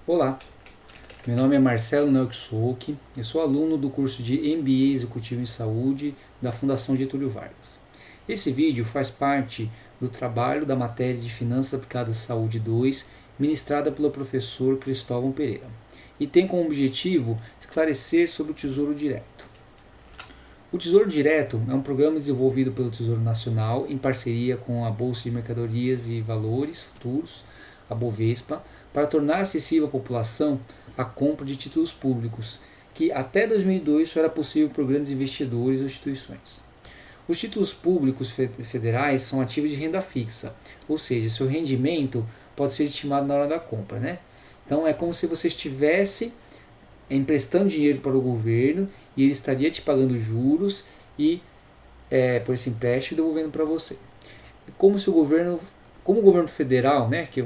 Olá, meu nome é Marcelo Neuxouk, eu sou aluno do curso de MBA Executivo em Saúde da Fundação Getúlio Vargas. Esse vídeo faz parte do trabalho da matéria de Finanças Aplicadas à Saúde 2, ministrada pelo professor Cristóvão Pereira, e tem como objetivo esclarecer sobre o Tesouro Direto. O Tesouro Direto é um programa desenvolvido pelo Tesouro Nacional em parceria com a Bolsa de Mercadorias e Valores Futuros, a Bovespa, para tornar acessível à população a compra de títulos públicos, que até 2002 só era possível por grandes investidores ou instituições. Os títulos públicos federais são ativos de renda fixa, ou seja, seu rendimento pode ser estimado na hora da compra, né? Então é como se você estivesse emprestando dinheiro para o governo e ele estaria te pagando juros e por esse empréstimo e devolvendo para você. Como se o governo, como o governo federal, né, que é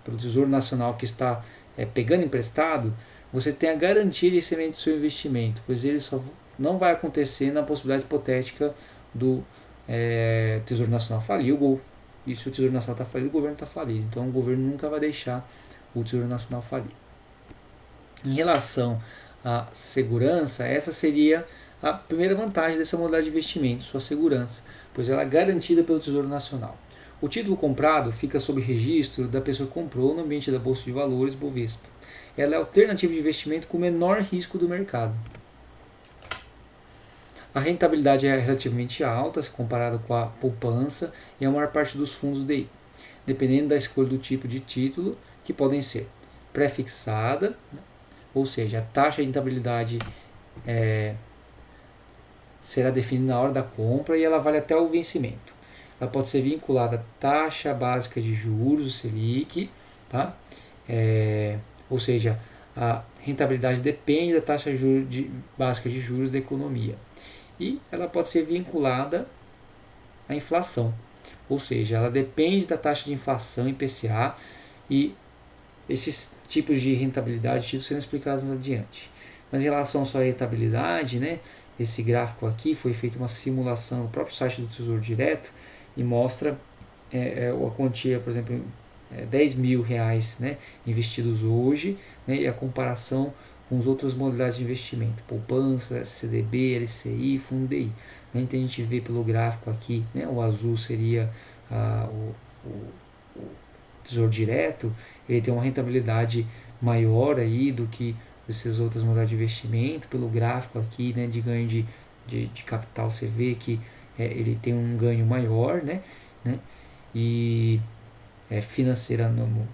pelo Tesouro Nacional que está pegando emprestado, você tem a garantia de recebimento do seu investimento, pois ele só não vai acontecer na possibilidade hipotética do Tesouro Nacional falir, e se o Tesouro Nacional está falido, o governo está falido. Então o governo nunca vai deixar o Tesouro Nacional falir. Em relação à segurança, essa seria a primeira vantagem dessa modalidade de investimento, sua segurança, pois ela é garantida pelo Tesouro Nacional. O título comprado fica sob registro da pessoa que comprou no ambiente da Bolsa de Valores Bovespa. Ela é a alternativa de investimento com menor risco do mercado. A rentabilidade é relativamente alta, se comparado com a poupança e a maior parte dos fundos DI, dependendo da escolha do tipo de título, que podem ser pré-fixada, ou seja, a taxa de rentabilidade será definida na hora da compra e ela vale até o vencimento. Ela pode ser vinculada à taxa básica de juros, o Selic, tá? Ou seja, a rentabilidade depende da taxa básica de juros da economia. E ela pode ser vinculada à inflação, ou seja, ela depende da taxa de inflação IPCA, e esses tipos de rentabilidade títulos serão explicados adiante. Mas em relação à sua rentabilidade, né, esse gráfico aqui foi feita uma simulação no próprio site do Tesouro Direto e mostra a quantia, por exemplo, R$10.000, né, investidos hoje, né, e a comparação com as outras modalidades de investimento, poupança, CDB, LCI, Fundo DI. Né, então a gente vê pelo gráfico aqui, né, o azul seria o Tesouro Direto, ele tem uma rentabilidade maior aí do que essas outras modalidades de investimento. Pelo gráfico aqui, né, de ganho de capital, você vê que ele tem um ganho maior, né, e financeira no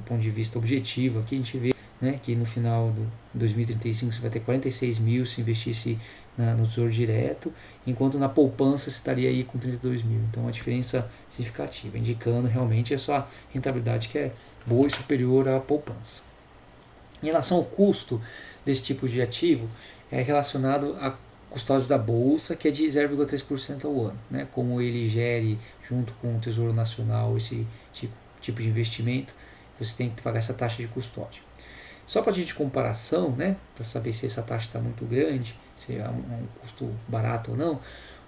ponto de vista objetivo. Aqui a gente vê, né, que no final de 2035 você vai ter 46 mil se investisse no Tesouro Direto, enquanto na poupança você estaria aí com 32 mil. Então uma diferença significativa, indicando realmente a sua rentabilidade que é boa e superior à poupança. Em relação ao custo desse tipo de ativo, é relacionado à custódia da bolsa, que é de 0,3% ao ano. Né? Como ele gere junto com o Tesouro Nacional esse tipo de investimento, você tem que pagar essa taxa de custódia. Só para a gente de comparação, né, para saber se essa taxa está muito grande, se é um custo barato ou não,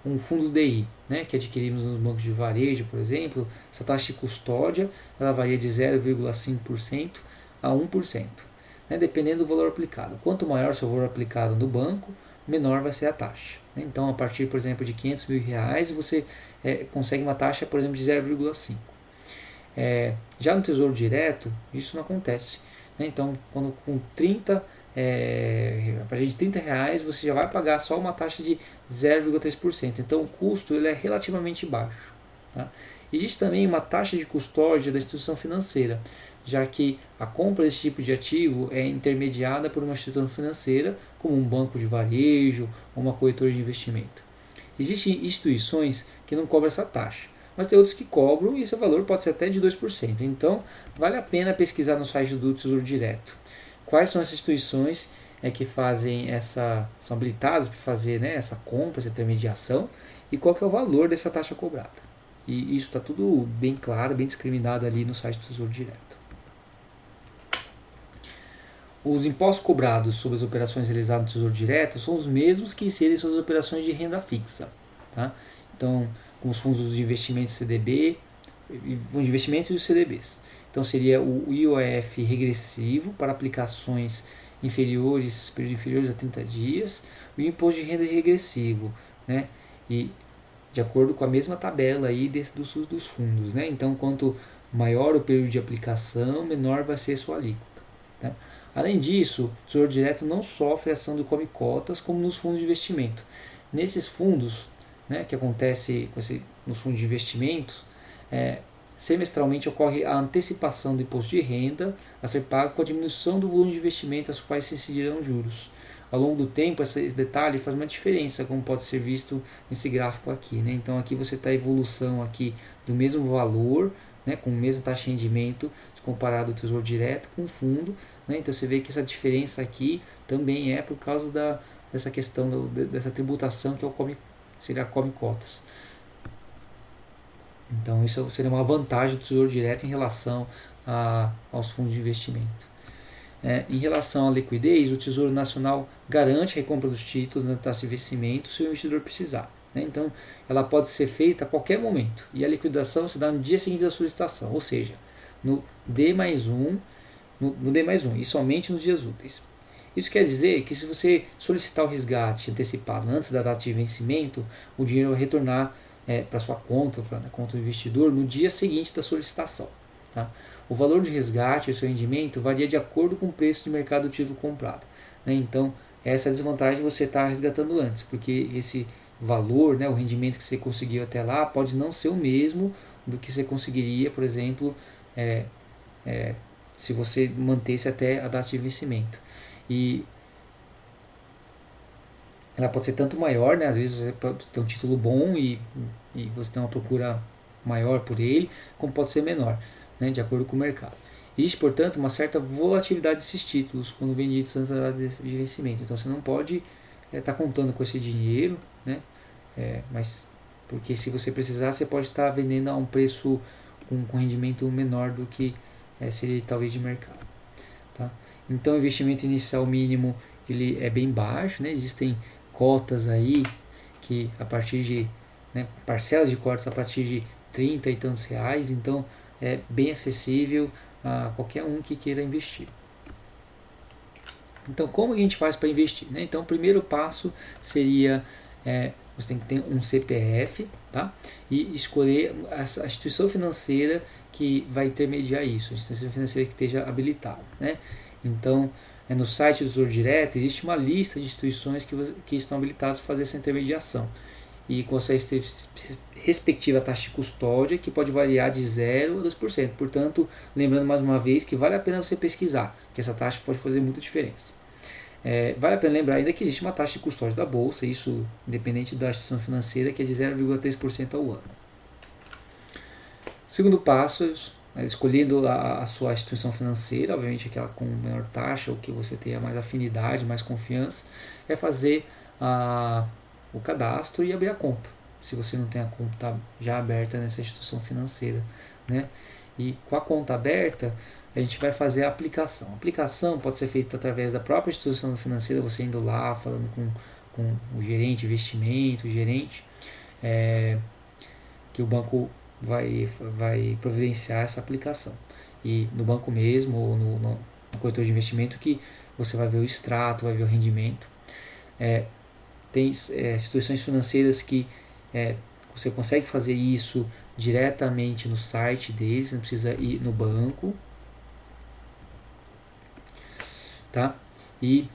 um fundo DI, né, que adquirimos nos bancos de varejo, por exemplo, essa taxa de custódia ela varia de 0,5% a 1%, né, dependendo do valor aplicado. Quanto maior o seu valor aplicado no banco, menor vai ser a taxa. Né? Então, a partir, por exemplo, de R$500 mil, você consegue uma taxa, por exemplo, de 0,5%. Já no Tesouro Direto, isso não acontece. Né? Então, quando com 30, a partir de R$30, você já vai pagar só uma taxa de 0,3%. Então, o custo ele é relativamente baixo. Tá? Existe também uma taxa de custódia da instituição financeira, já que a compra desse tipo de ativo é intermediada por uma instituição financeira, como um banco de varejo ou uma corretora de investimento. Existem instituições que não cobram essa taxa, mas tem outros que cobram e esse valor pode ser até de 2%. Então, vale a pena pesquisar no site do Tesouro Direto. Quais são as instituições que fazem são habilitadas para fazer, né, essa compra, essa intermediação, e qual que é o valor dessa taxa cobrada. E isso está tudo bem claro, bem discriminado ali no site do Tesouro Direto. Os impostos cobrados sobre as operações realizadas no Tesouro Direto são os mesmos que incidem sobre as operações de renda fixa. Tá? Então, com os fundos de investimento CDB, fundos de investimento e os CDBs. Então seria o IOF regressivo para aplicações inferiores, período inferiores a 30 dias, o imposto de renda regressivo, né? E de acordo com a mesma tabela aí dos fundos, né? Então, quanto maior o período de aplicação, menor vai ser sua alíquota, tá? Além disso, o Tesouro Direto não sofre ação do Come Cotas como nos fundos de investimento. Nesses fundos, né, que acontece nos fundos de investimentos, semestralmente ocorre a antecipação do imposto de renda a ser pago com a diminuição do volume de investimento aos quais se incidirão juros. Ao longo do tempo, esse detalhe faz uma diferença, como pode ser visto nesse gráfico aqui, né? Então aqui você está a evolução aqui do mesmo valor, né, com a mesma taxa de rendimento comparado ao Tesouro Direto com o fundo, né? Então você vê que essa diferença aqui também é por causa dessa questão dessa tributação que é seria a Come Cotas. Então isso seria uma vantagem do Tesouro Direto em relação aos fundos de investimento. Em relação à liquidez, o Tesouro Nacional garante a recompra dos títulos na taxa de investimento se o investidor precisar, né? Então ela pode ser feita a qualquer momento e a liquidação se dá no dia seguinte da solicitação, ou seja, no D+1, no D+1 e somente nos dias úteis. Isso quer dizer que se você solicitar o resgate antecipado antes da data de vencimento, o dinheiro vai retornar para sua conta, para a conta do investidor, no dia seguinte da solicitação, tá? O valor de resgate e o seu rendimento varia de acordo com o preço de mercado do título comprado, né? Então, essa é a desvantagem de você estar resgatando antes, porque esse valor, né, o rendimento que você conseguiu até lá, pode não ser o mesmo do que você conseguiria, por exemplo, se você mantesse até a data de vencimento. E ela pode ser tanto maior, né? Às vezes você pode ter um título bom e você tem uma procura maior por ele, como pode ser menor, né? De acordo com o mercado. Existe, portanto, uma certa volatilidade desses títulos quando vendidos antes da data de vencimento. Então você não pode estar contando com esse dinheiro, né? Mas porque se você precisar, você pode estar vendendo a um preço com rendimento menor do que seria talvez de mercado, tá? Então o investimento inicial mínimo ele é bem baixo, né? Existem cotas aí que a partir de, né, parcelas de cotas a partir de 30 e tantos reais, então é bem acessível a qualquer um que queira investir. Então como a gente faz para investir, né? Então o primeiro passo seria você tem que ter um CPF, tá? E escolher a instituição financeira que vai intermediar isso, a instituição financeira que esteja habilitada, né? Então no site do Tesouro Direto existe uma lista de instituições que estão habilitadas para fazer essa intermediação e com a sua respectiva taxa de custódia, que pode variar de 0 a 2%. Portanto, lembrando mais uma vez que vale a pena você pesquisar, que essa taxa pode fazer muita diferença. Vale a pena lembrar ainda que existe uma taxa de custódia da Bolsa, isso independente da instituição financeira, que é de 0,3% ao ano. Segundo passo, escolhendo a sua instituição financeira, obviamente aquela com menor taxa, ou que você tenha mais afinidade, mais confiança, é fazer o cadastro e abrir a conta, se você não tem a conta já aberta nessa instituição financeira, né? E com a conta aberta, a gente vai fazer a aplicação. A aplicação pode ser feita através da própria instituição financeira, você indo lá, falando com o gerente de investimento, o gerente, que o banco vai providenciar essa aplicação. E no banco mesmo, ou no corretor de investimento, que você vai ver o extrato, vai ver o rendimento. Tem instituições financeiras que você consegue fazer isso diretamente no site deles, não precisa ir no banco, tá? E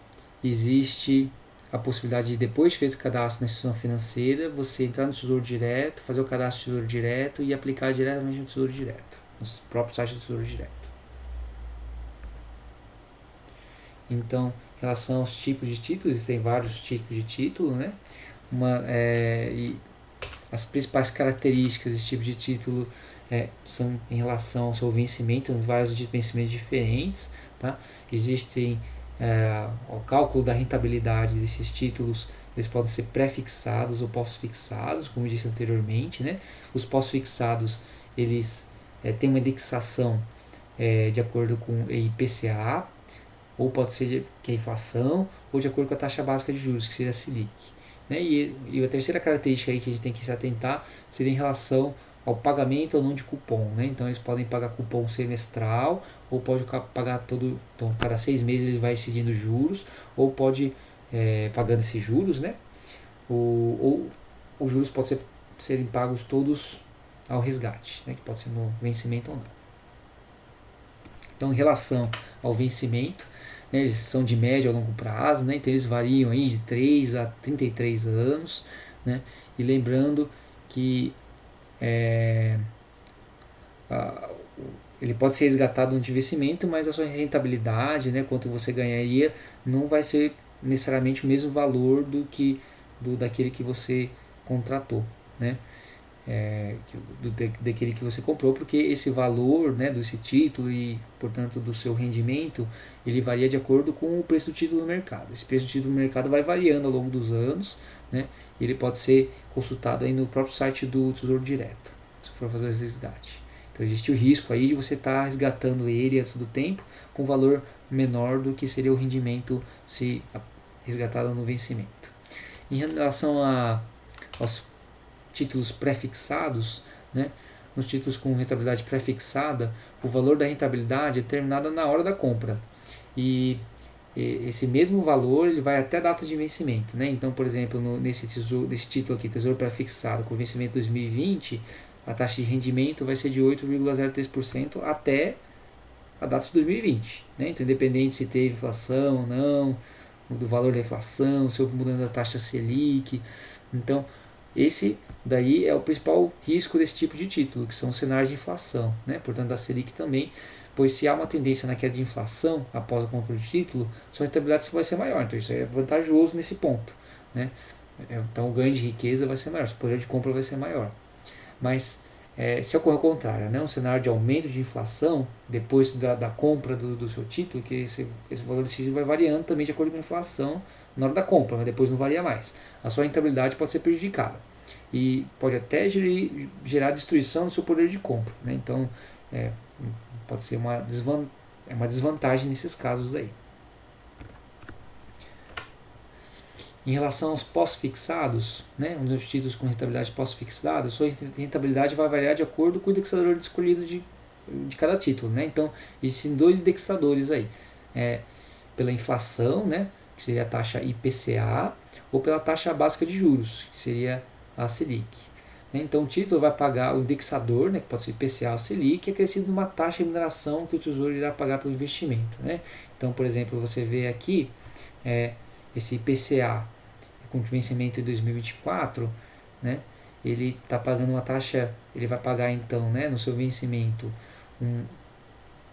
existe a possibilidade de, depois de feito o cadastro na instituição financeira, você entrar no Tesouro Direto, fazer o cadastro do Tesouro Direto e aplicar diretamente no Tesouro Direto, nos próprios sites do Tesouro Direto. Então, em relação aos tipos de títulos, existem vários tipos de título, né? E as principais características desse tipo de título são em relação ao seu vencimento, vários vencimentos diferentes, tá? Existem o cálculo da rentabilidade desses títulos, eles podem ser pré-fixados ou pós-fixados, como eu disse anteriormente, né? Os pós-fixados, eles têm uma indexação de acordo com o IPCA, ou pode ser que é a inflação, ou de acordo com a taxa básica de juros, que seria a Selic, né? E a terceira característica aí que a gente tem que se atentar seria em relação ao pagamento ou não de cupom, né? Então eles podem pagar cupom semestral, ou pode pagar todo, então cada 6 meses ele vai incidindo juros, ou pode pagando esses juros, né? Ou os juros podem serem pagos todos ao resgate, né? Que pode ser no vencimento ou não. Então, em relação ao vencimento, né, eles são de médio a longo prazo, né? Então eles variam aí de 3 a 33 anos, né? E lembrando que ele pode ser resgatado no vencimento, mas a sua rentabilidade, né, quanto você ganharia, não vai ser necessariamente o mesmo valor daquele que você contratou, né? Daquele que você comprou, porque esse valor, né, desse título e, portanto, do seu rendimento, ele varia de acordo com o preço do título no mercado. Esse preço do título no mercado vai variando ao longo dos anos, né? Ele pode ser consultado aí no próprio site do Tesouro Direto, se for fazer o resgate. Então existe o risco aí de você estar resgatando ele antes do tempo com valor menor do que seria o rendimento se resgatado no vencimento. Em relação aos títulos pré-fixados, né? Nos títulos com rentabilidade pré-fixada, o valor da rentabilidade é determinado na hora da compra. E esse mesmo valor ele vai até a data de vencimento, né? Então, por exemplo, nesse título aqui, Tesouro Pré-fixado, com vencimento 2020, a taxa de rendimento vai ser de 8,03% até a data de 2020, né? Então, independente se teve inflação ou não, do valor da inflação, se houve mudança da taxa Selic. Então, esse daí é o principal risco desse tipo de título, que são os cenários de inflação, né? Portanto, da Selic também, pois se há uma tendência na queda de inflação após a compra do título, sua rentabilidade vai ser maior. Então, isso é vantajoso nesse ponto, né? Então, o ganho de riqueza vai ser maior, o poder de compra vai ser maior. Mas se ocorre o contrário, né? Um cenário de aumento de inflação depois da compra do seu título, que esse valor desse título vai variando também de acordo com a inflação na hora da compra, mas depois não varia mais. A sua rentabilidade pode ser prejudicada e pode até gerar destruição do seu poder de compra, né? Então pode ser uma desvantagem nesses casos aí. Em relação aos pós-fixados, né, um dos títulos com rentabilidade pós-fixada, sua rentabilidade vai variar de acordo com o indexador escolhido de cada título, né? Então, existem dois indexadores aí, pela inflação, né, que seria a taxa IPCA, ou pela taxa básica de juros, que seria a Selic. Então, o título vai pagar o indexador, né, que pode ser IPCA ou Selic, acrescido numa taxa de remuneração que o Tesouro irá pagar pelo investimento, né? Então, por exemplo, você vê aqui esse IPCA com vencimento em 2024, né, ele está pagando uma taxa, ele vai pagar então, né, no seu vencimento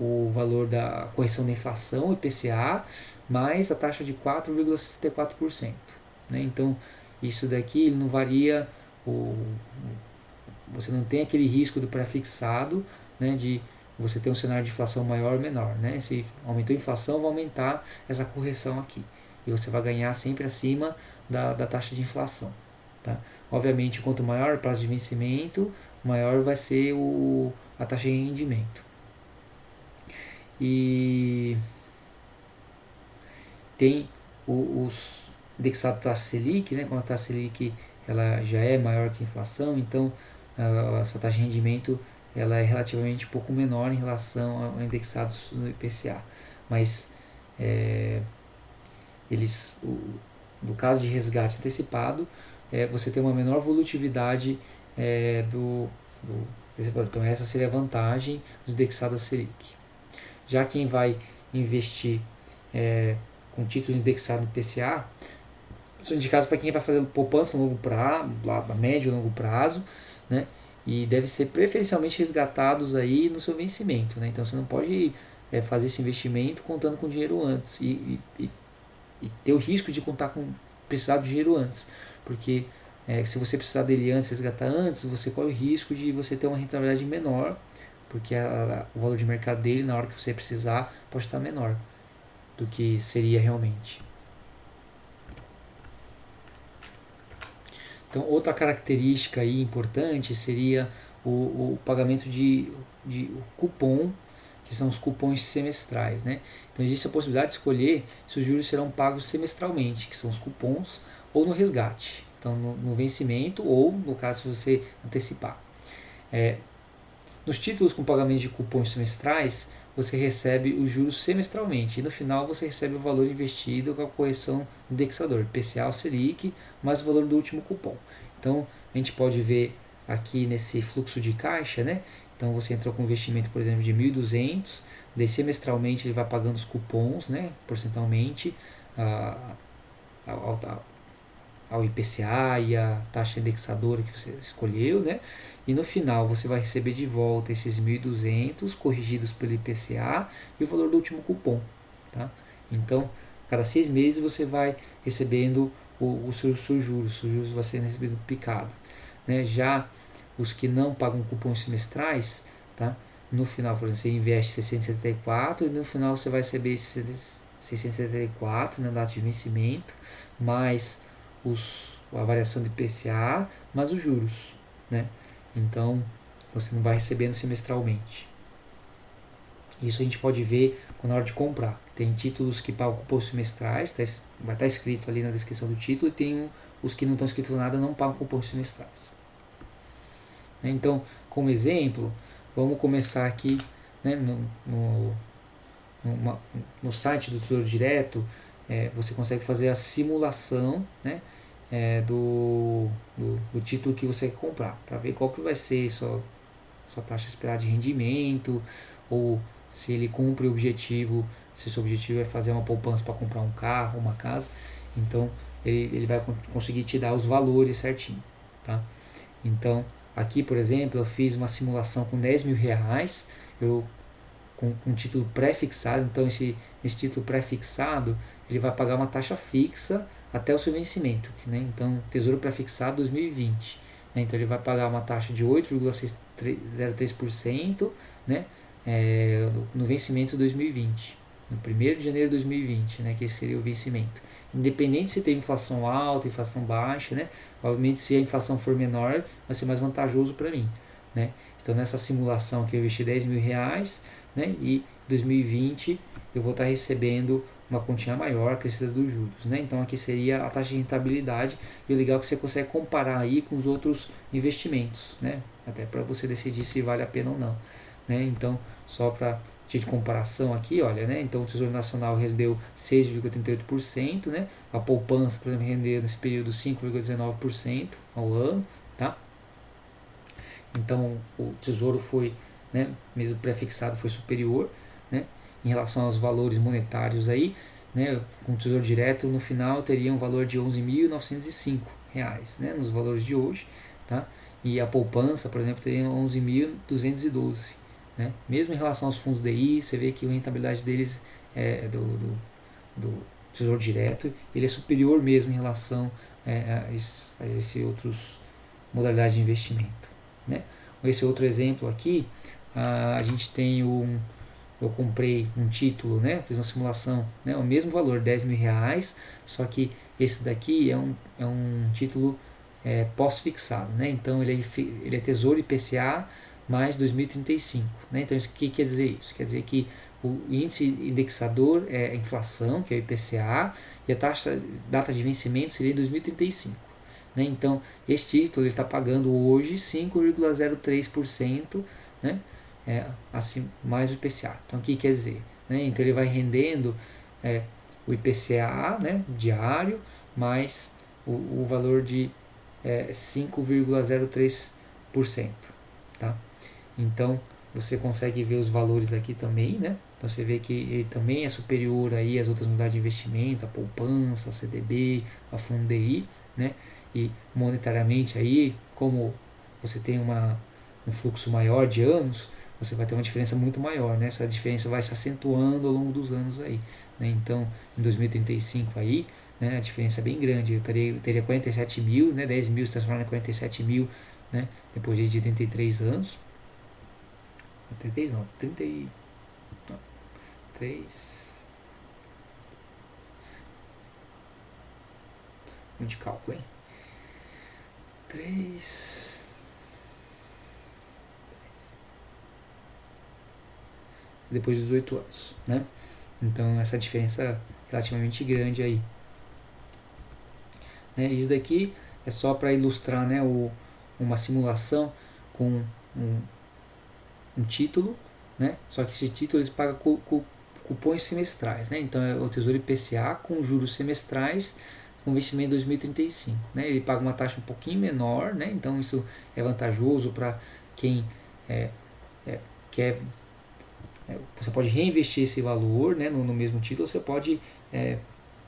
o valor da correção da inflação, IPCA, mais a taxa de 4,64%. Né? Então, isso daqui ele não varia, você não tem aquele risco do pré-fixado, né, de você ter um cenário de inflação maior ou menor. Né? Se aumentou a inflação, vai aumentar essa correção aqui. E você vai ganhar sempre acima da taxa de inflação. Tá? Obviamente, quanto maior o prazo de vencimento, maior vai ser a taxa de rendimento. E tem os indexados da taxa Selic, né? Quando a taxa Selic ela já é maior que a inflação, então essa taxa de rendimento ela é relativamente um pouco menor em relação a indexados no IPCA. Mas no caso de resgate antecipado, você tem uma menor volatilidade então essa seria a vantagem dos indexados Selic. Já quem vai investir com títulos indexados no IPCA, são indicados para quem vai fazer poupança a longo prazo, a médio e longo prazo, né? E deve ser preferencialmente resgatados aí no seu vencimento, né? Então você não pode fazer esse investimento contando com dinheiro antes e ter o risco de precisar do dinheiro antes, porque se você precisar dele antes, resgatar antes, você corre o risco de você ter uma rentabilidade menor, porque o valor de mercado dele na hora que você precisar pode estar menor do que seria realmente. Então, outra característica aí importante seria o pagamento de cupom, que são os cupons semestrais, né? Então, existe a possibilidade de escolher se os juros serão pagos semestralmente, que são os cupons, ou no resgate, então no vencimento, ou no caso se você antecipar. Nos títulos com pagamento de cupons semestrais, você recebe os juros semestralmente e no final você recebe o valor investido com a correção do indexador, IPCA ou Selic, mais o valor do último cupom. Então, a gente pode ver aqui nesse fluxo de caixa, né? Então, você entrou com um investimento, por exemplo, de 1.200, daí semestralmente ele vai pagando os cupons, né, porcentualmente, ao IPCA e a taxa indexadora que você escolheu, né? E no final você vai receber de volta esses 1.200 corrigidos pelo IPCA e o valor do último cupom, tá? Então, cada 6 meses você vai recebendo os seus juros vai sendo recebido picado, né? Já os que não pagam cupons semestrais, tá? No final, por exemplo, você investe 674 e no final você vai receber esses 674 na data de vencimento, mais a variação de IPCA, mais os juros, né? Então, você não vai recebendo semestralmente. Isso a gente pode ver na hora de comprar. Tem títulos que pagam cupons semestrais, vai estar escrito ali na descrição do título, e tem os que não estão escritos nada, não pagam cupons semestrais. Então, como exemplo, vamos começar aqui, né, no site do Tesouro Direto. Você consegue fazer a simulação, né, do título que você quer comprar, para ver qual que vai ser sua taxa esperada de rendimento, ou se ele cumpre o objetivo, se o seu objetivo é fazer uma poupança para comprar um carro, uma casa. Então ele vai conseguir te dar os valores certinho, tá? Então aqui, por exemplo, eu fiz uma simulação com 10 mil reais, com um título pré-fixado. Então esse título pré-fixado ele vai pagar uma taxa fixa até o seu vencimento, né? Então Tesouro pré-fixado 2020, né? Então ele vai pagar uma taxa de 8,03%, né? No vencimento 2020, no 1º de janeiro de 2020, né? Que esse seria o vencimento. Independente se tem inflação alta, inflação baixa, né? Obviamente, se a inflação for menor, vai ser mais vantajoso para mim, né? Então nessa simulação aqui eu investi 10 mil reais, né? E 2020 eu vou estar recebendo uma continha maior, crescida dos juros, né? Então aqui seria a taxa de rentabilidade, e o legal é que você consegue comparar aí com os outros investimentos, né? Até para você decidir se vale a pena ou não, né? Então, só para de comparação aqui, olha, né? Então o Tesouro Nacional rendeu 6,38%, né? A poupança, por exemplo, rendeu nesse período 5,19% ao ano, tá? Então o Tesouro foi, né, mesmo pré-fixado, foi superior, né, em relação aos valores monetários aí, né? Com o Tesouro Direto no final teria um valor de R$ 11.905, né, nos valores de hoje, tá? E a poupança, por exemplo, teria 11.212, né? Mesmo em relação aos fundos DI, você vê que a rentabilidade deles do Tesouro Direto, ele é superior mesmo em relação a esses outros modalidades de investimento, né? Esse outro exemplo aqui, a gente tem eu comprei um título, né? Fiz uma simulação, né? O mesmo valor, 10 mil reais, só que esse daqui é um título pós-fixado, né? Então ele é Tesouro IPCA mais 2035, né? Então o que quer dizer isso? Quer dizer que o índice indexador é a inflação, que é o IPCA, e a data de vencimento seria 2035. Né? Então, esse título está pagando hoje 5,03%, né? Assim, mais o IPCA. Então, o que quer dizer? Né? Então, ele vai rendendo o IPCA, né, diário, mais o valor de 5,03%. Tá? Então, você consegue ver os valores aqui também, né? Então você vê que ele também é superior aí às outras unidades de investimento, a poupança, a CDB, a Fundo DI, né? E monetariamente aí, como você tem um fluxo maior de anos, você vai ter uma diferença muito maior, né? Essa diferença vai se acentuando ao longo dos anos aí, né? Então, em 2035 aí, né, a diferença é bem grande. Eu teria 47 mil, né? 10 mil se transformar em 47 mil, né? Depois de 33 anos. 33 não, 33 de cálculo, hein? 3 depois de 18 anos, né? Então essa diferença é relativamente grande aí, né? Isso daqui é só para ilustrar, né, uma simulação com um, um título, né? Só que esse título eles pagam cupons semestrais, né? Então é o Tesouro IPCA com juros semestrais com vencimento em 2035, né? Ele paga uma taxa um pouquinho menor, né? Então isso é vantajoso para quem é, quer. Você pode reinvestir esse valor, né, no mesmo título, você pode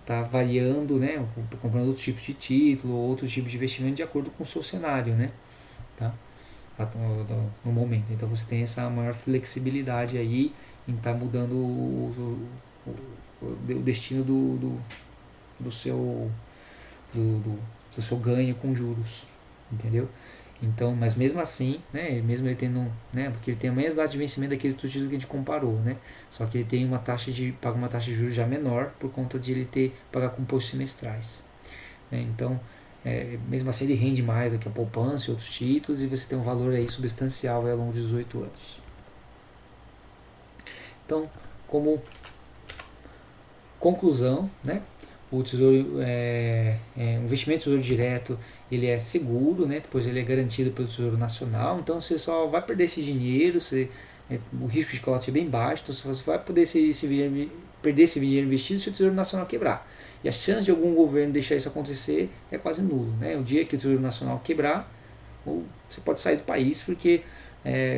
tá variando, né, comprando outros tipos de título, outros tipos de investimento de acordo com o seu cenário, né, tá? No momento. Então você tem essa maior flexibilidade aí em estar mudando o destino do seu do seu ganho com juros, entendeu? Então, mas mesmo assim, né, mesmo ele tendo, né, porque ele tem a mesma data de vencimento daquele título que a gente comparou, né? Só que ele tem paga uma taxa de juros já menor por conta de ele pagar com impostos semestrais, né? Então, mesmo assim ele rende mais do que a poupança e outros títulos e você tem um valor aí substancial ao longo de 18 anos. Então, como conclusão, né, o tesouro um investimento em tesouro direto, ele é seguro, né, depois ele é garantido pelo Tesouro Nacional, então você só vai perder esse dinheiro, o risco de calote é bem baixo, então você vai poder perder esse dinheiro investido se o Tesouro Nacional quebrar. E a chance de algum governo deixar isso acontecer é quase nulo, né? O dia que o Tesouro Nacional quebrar, você pode sair do país porque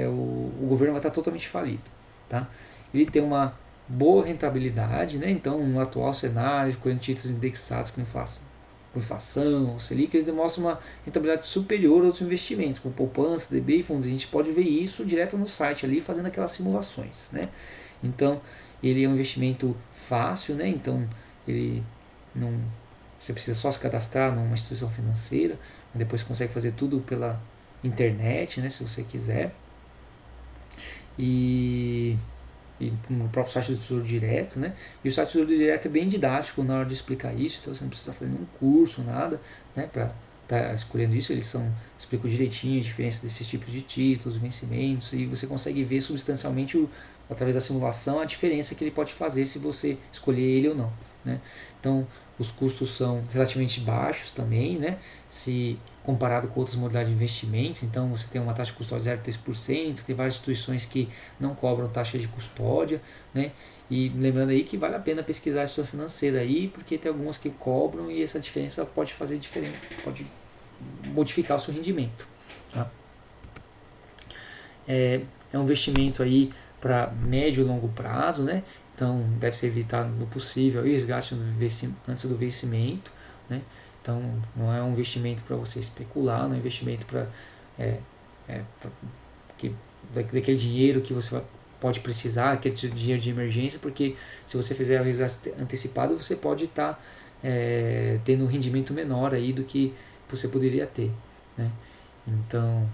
o governo vai estar totalmente falido, tá? Ele tem uma boa rentabilidade, né? Então, no atual cenário, com títulos indexados com inflação, Selic, eles demonstram uma rentabilidade superior a outros investimentos, como poupança, DB e fundos. A gente pode ver isso direto no site ali, fazendo aquelas simulações, né? Então, ele é um investimento fácil, né? Então, ele não, você precisa só se cadastrar numa instituição financeira, depois você consegue fazer tudo pela internet, né? Se você quiser. E no próprio site do Tesouro Direto, né? E o site do Tesouro Direto é bem didático na hora de explicar isso, então você não precisa fazer nenhum curso, nada, né? Para estar escolhendo isso, eles explicam direitinho a diferença desses tipos de títulos, vencimentos, e você consegue ver substancialmente, através da simulação, a diferença que ele pode fazer se você escolher ele ou não, né? Então, os custos são relativamente baixos também, né? Se comparado com outras modalidades de investimento, então você tem uma taxa de custódia de 0,3%, tem várias instituições que não cobram taxa de custódia, né? E lembrando aí que vale a pena pesquisar a instituição financeira aí, porque tem algumas que cobram e essa diferença pode fazer diferente, pode modificar o seu rendimento, tá? É um investimento aí para médio e longo prazo, né? Então deve ser evitado no possível o resgate antes do vencimento, né? Então não é um investimento para você especular, não é um investimento para daquele dinheiro que você pode precisar, aquele dinheiro de emergência, porque se você fizer o resgate antecipado, você pode estar tendo um rendimento menor aí do que você poderia ter, né? Então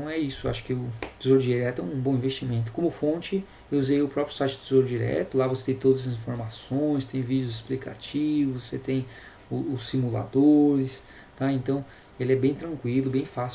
é isso, acho que o Tesouro Direto é um bom investimento. Como fonte, eu usei o próprio site do Tesouro Direto, lá você tem todas as informações, tem vídeos explicativos, você tem os simuladores, tá? Então ele é bem tranquilo, bem fácil